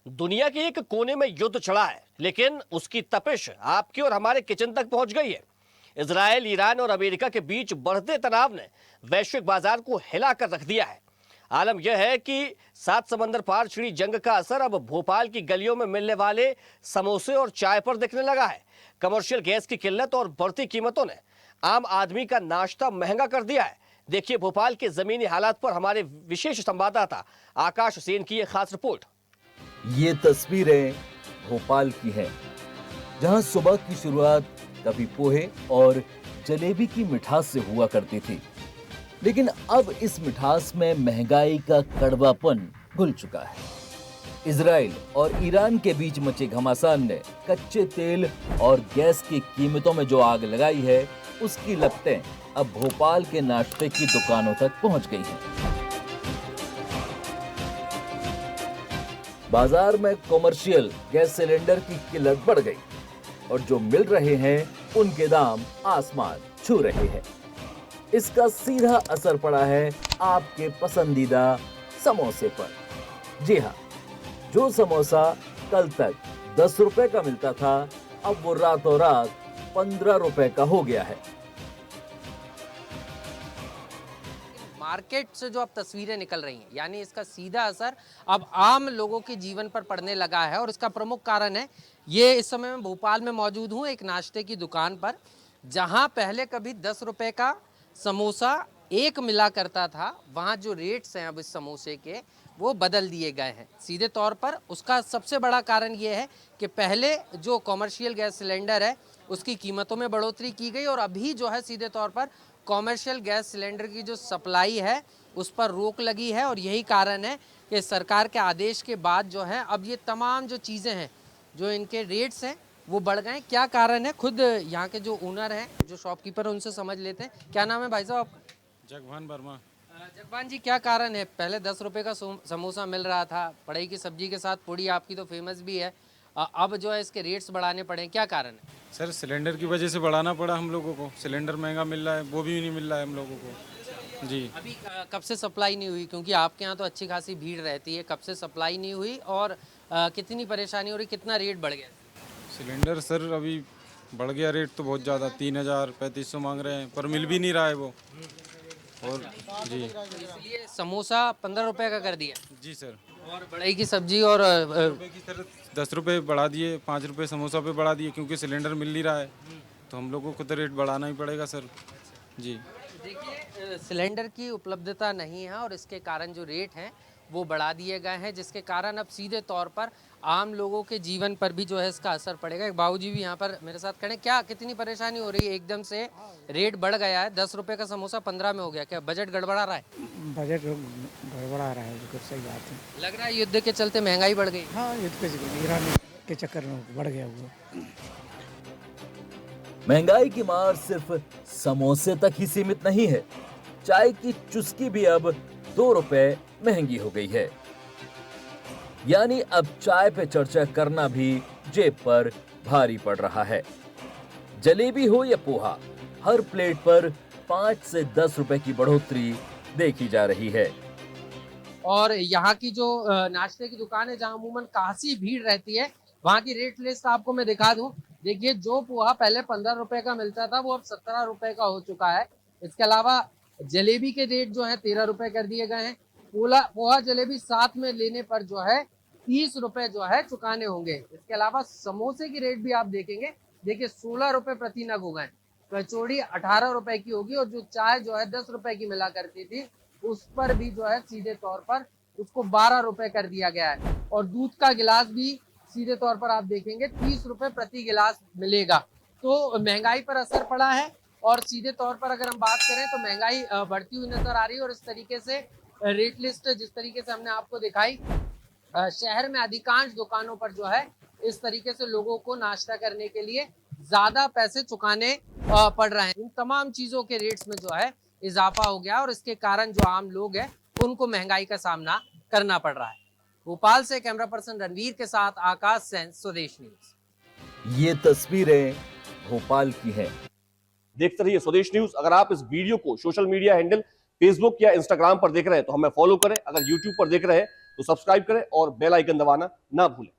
दुनिया के एक कोने में युद्ध छिड़ा है, लेकिन उसकी तपिश आपके और हमारे किचन तक पहुंच गई है। इजराइल, ईरान और अमेरिका के बीच बढ़ते तनाव ने वैश्विक बाजार को हिलाकर रख दिया है। आलम यह है कि सात समंदर पार छिड़ी जंग का असर अब भोपाल की गलियों में मिलने वाले समोसे और चाय पर दिखने लगा है। कमर्शियल गैस की किल्लत और बढ़ती कीमतों ने आम आदमी का नाश्ता महंगा कर दिया है। देखिए भोपाल के जमीनी हालात पर हमारे विशेष संवाददाता आकाश सेन की एक खास रिपोर्ट। ये तस्वीरें भोपाल की हैं, जहां सुबह की शुरुआत कभी पोहे और जलेबी की मिठास से हुआ करती थी, लेकिन अब इस मिठास में महंगाई का कड़वापन घुल चुका है। इजराइल और ईरान के बीच मचे घमासान ने कच्चे तेल और गैस की कीमतों में जो आग लगाई है, उसकी लपटें अब भोपाल के नाश्ते की दुकानों तक पहुंच गई हैं। बाजार में कॉमर्शियल गैस सिलेंडर की किल्लत बढ़ गई और जो मिल रहे हैं उनके दाम आसमान छू रहे हैं। इसका सीधा असर पड़ा है आपके पसंदीदा समोसे पर। जी हाँ, जो समोसा कल तक 10 रुपए का मिलता था, अब वो रातों रात 15 रुपए का हो गया है। मार्केट से जो अब तस्वीरें निकल रही हैं, यानी इसका सीधा असर अब आम लोगों के जीवन पर पड़ने लगा है। और इसका प्रमुख कारण है ये, इस समय मैं भोपाल में मौजूद हूँ एक नाश्ते की दुकान पर, जहाँ पहले कभी 10 रुपए का समोसा एक मिला करता था, वहाँ जो रेट्स हैं अब इस समोसे के वो बदल दिए गए हैं सीधे तौर पर। उसका सबसे बड़ा कारण ये है कि पहले जो कॉमर्शियल गैस सिलेंडर है उसकी कीमतों में बढ़ोतरी की गई, और अभी जो है सीधे तौर पर कॉमर्शियल गैस सिलेंडर की जो सप्लाई है उस पर रोक लगी है। और यही कारण है कि सरकार के आदेश के बाद जो है अब ये तमाम जो चीज़ें हैं, जो इनके रेट्स हैं वो बढ़ गए। क्या कारण है, खुद यहाँ के जो ओनर हैं, जो शॉपकीपर है, उनसे समझ लेते हैं। क्या नाम है भाई साहब आपका? जगभान वर्मा। जगवान जी, क्या कारण है? पहले 10 रुपए का समोसा मिल रहा था, पड़ई की सब्जी के साथ पूड़ी आपकी तो फेमस भी है, अब जो है इसके रेट्स बढ़ाने पड़े, क्या कारण है? सर सिलेंडर की वजह से बढ़ाना पड़ा हम लोगों को। सिलेंडर महंगा मिल रहा है, वो भी नहीं मिल रहा है हम लोगों को। जी, अभी कब से सप्लाई नहीं हुई? क्योंकि आपके यहाँ तो अच्छी खासी भीड़ रहती है, कब से सप्लाई नहीं हुई और कितनी परेशानी हो रही, कितना रेट बढ़ गया? सिलेंडर सर अभी बढ़ गया रेट तो बहुत ज़्यादा, 3000-3500 मांग रहे हैं, पर मिल भी नहीं रहा है वो। और जी इसलिए समोसा 15 रुपए का कर दिया, जी सर। और बढ़ई की सब्जी और रुपए की सर 10 रुपए बढ़ा दिए, 5 रुपए समोसा पे बढ़ा दिए, क्योंकि सिलेंडर मिल नहीं रहा है, तो हम लोगों को तो रेट बढ़ाना ही पड़ेगा सर। जी देखिए, सिलेंडर की उपलब्धता नहीं है और इसके कारण जो रेट हैं वो बढ़ा दिए गए हैं, जिसके कारण अब सीधे तौर पर आम लोगों के जीवन पर भी जो है इसका असर पड़ेगा। एक बाबूजी भी यहाँ पर मेरे साथ खड़े, क्या कितनी परेशानी हो रही है? एकदम से रेट बढ़ गया है, 10 रुपए का समोसा 15 में हो गया, क्या बजट गड़बड़ा रहा है? बजट गड़बड़ा रहा है, बिल्कुल सही बात है। लग रहा है युद्ध के चलते महंगाई बढ़ गई। हाँ, युद्ध के ईरान के चक्कर में बढ़ गया वो। महंगाई की मार सिर्फ समोसे तक ही सीमित नहीं है, चाय की चुस्की भी अब 2 रुपए महंगी हो गई है। यानी अब चाय पे चर्चा करना भी जेब पर भारी पड़ रहा है। जलेबी हो या पोहा, हर प्लेट पर 5 से 10 रुपए की बढ़ोतरी देखी जा रही है। और यहाँ की जो नाश्ते की दुकान है, जहाँ अमूमन काफी भीड़ रहती है, वहाँ की रेट लिस्ट आपको मैं दिखा दूं। देखिए, जो पोहा पहले 15 रुपए का मिलता था वो अब 17 रुपए का हो चुका है। इसके अलावा जलेबी के रेट जो है 13 रुपए कर दिए गए हैं। पोहा जलेबी साथ में लेने पर जो है 30 रुपए जो है चुकाने होंगे। इसके अलावा समोसे की रेट भी आप देखेंगे, देखिए 16 रुपए प्रति नग हो गए। कचौड़ी 18 रुपए की होगी, और जो चाय जो है 10 रुपए की मिला करती थी उस पर भी जो है सीधे तौर पर उसको 12 रुपए कर दिया गया है। और दूध का गिलास भी सीधे तौर पर आप देखेंगे 30 रुपए प्रति गिलास मिलेगा। तो महंगाई पर असर पड़ा है, और सीधे तौर पर अगर हम बात करें तो महंगाई बढ़ती हुई नजर आ रही है। और इस तरीके से रेट लिस्ट जिस तरीके से हमने आपको दिखाई, शहर में अधिकांश दुकानों पर जो है इस तरीके से लोगों को नाश्ता करने के लिए ज्यादा पैसे चुकाने पड़ रहे हैं। इन तमाम चीजों के रेट्स में जो है इजाफा हो गया, और इसके कारण जो आम लोग हैं उनको महंगाई का सामना करना पड़ रहा है। भोपाल से कैमरा पर्सन रणवीर के साथ आकाश सेन, स्वदेश न्यूज। ये तस्वीरें भोपाल की हैं। देखते रहिए स्वदेश न्यूज। अगर आप इस वीडियो को सोशल मीडिया हैंडल फेसबुक या इंस्टाग्राम पर देख रहे हैं तो हमें फॉलो करें। अगर यूट्यूब पर देख रहे हैं तो सब्सक्राइब करें और बेल आइकन दबाना ना भूलें।